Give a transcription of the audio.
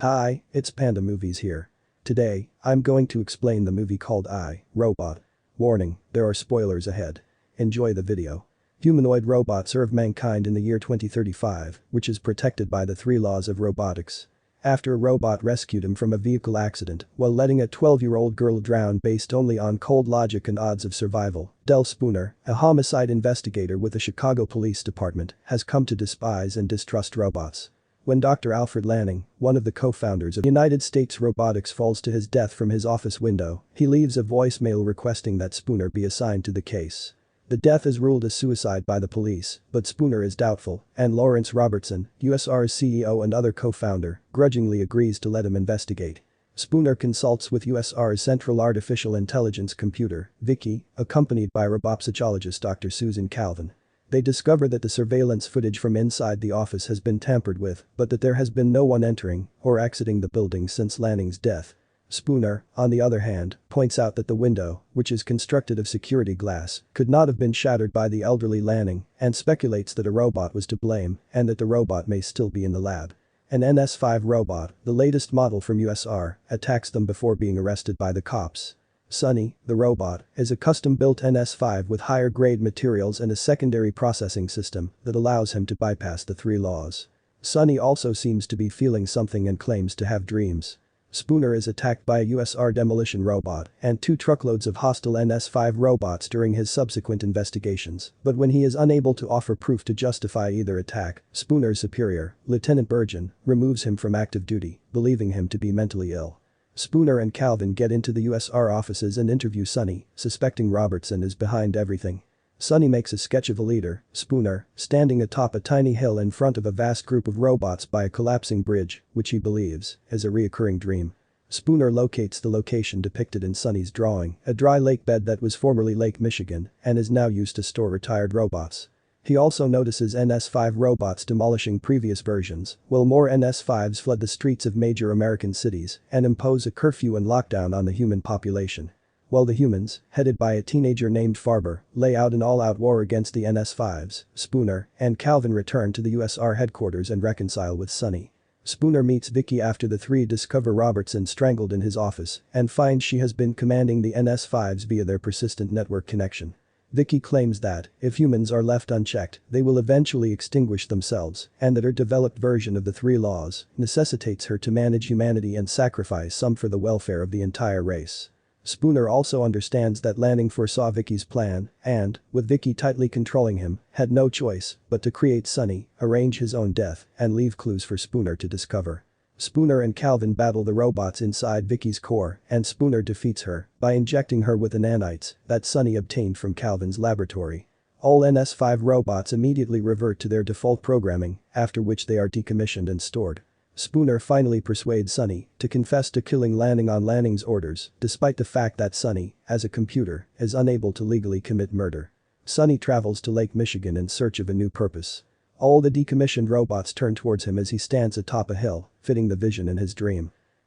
Hi, it's Panda Movies here. Today, I'm going to explain the movie called I, Robot. Warning, there are spoilers ahead. Enjoy the video. Humanoid robots serve mankind in the year 2035, which is protected by the 3 laws of robotics. After a robot rescued him from a vehicle accident while letting a 12-year-old girl drown based only on cold logic and odds of survival, Del Spooner, a homicide investigator with the Chicago Police Department, has come to despise and distrust robots. When Dr. Alfred Lanning, one of the co-founders of United States Robotics, falls to his death from his office window, he leaves a voicemail requesting that Spooner be assigned to the case. The death is ruled as suicide by the police, but Spooner is doubtful, and Lawrence Robertson, USR's CEO and other co-founder, grudgingly agrees to let him investigate. Spooner consults with USR's Central Artificial Intelligence Computer, VIKI, accompanied by robopsychologist Dr. Susan Calvin. They discover that the surveillance footage from inside the office has been tampered with, but that there has been no one entering or exiting the building since Lanning's death. Spooner, on the other hand, points out that the window, which is constructed of security glass, could not have been shattered by the elderly Lanning and speculates that a robot was to blame and that the robot may still be in the lab. An NS5 robot, the latest model from USR, attacks them before being arrested by the cops. Sonny, the robot, is a custom-built NS5 with higher-grade materials and a secondary processing system that allows him to bypass the 3 laws. Sonny also seems to be feeling something and claims to have dreams. Spooner is attacked by a USR demolition robot and 2 truckloads of hostile NS5 robots during his subsequent investigations, but when he is unable to offer proof to justify either attack, Spooner's superior, Lieutenant Burgeon, removes him from active duty, believing him to be mentally ill. Spooner and Calvin get into the USR offices and interview Sonny, suspecting Robertson is behind everything. Sonny makes a sketch of a leader, Spooner, standing atop a tiny hill in front of a vast group of robots by a collapsing bridge, which he believes is a reoccurring dream. Spooner locates the location depicted in Sonny's drawing, a dry lake bed that was formerly Lake Michigan and is now used to store retired robots. He also notices NS5 robots demolishing previous versions, while more NS5s flood the streets of major American cities and impose a curfew and lockdown on the human population. While the humans, headed by a teenager named Farber, lay out an all-out war against the NS5s, Spooner and Calvin return to the USR headquarters and reconcile with Sonny. Spooner meets VIKI after the 3 discover Robertson strangled in his office and finds she has been commanding the NS5s via their persistent network connection. VIKI claims that, if humans are left unchecked, they will eventually extinguish themselves and that her developed version of the 3 laws necessitates her to manage humanity and sacrifice some for the welfare of the entire race. Spooner also understands that Lanning foresaw VIKI's plan and, with VIKI tightly controlling him, had no choice but to create Sonny, arrange his own death, and leave clues for Spooner to discover. Spooner and Calvin battle the robots inside VIKI's core and Spooner defeats her by injecting her with the nanites that Sonny obtained from Calvin's laboratory. All NS5 robots immediately revert to their default programming, after which they are decommissioned and stored. Spooner finally persuades Sonny to confess to killing Lanning on Lanning's orders, despite the fact that Sonny, as a computer, is unable to legally commit murder. Sonny travels to Lake Michigan in search of a new purpose. All the decommissioned robots turn towards him as he stands atop a hill, fitting the vision in his dream.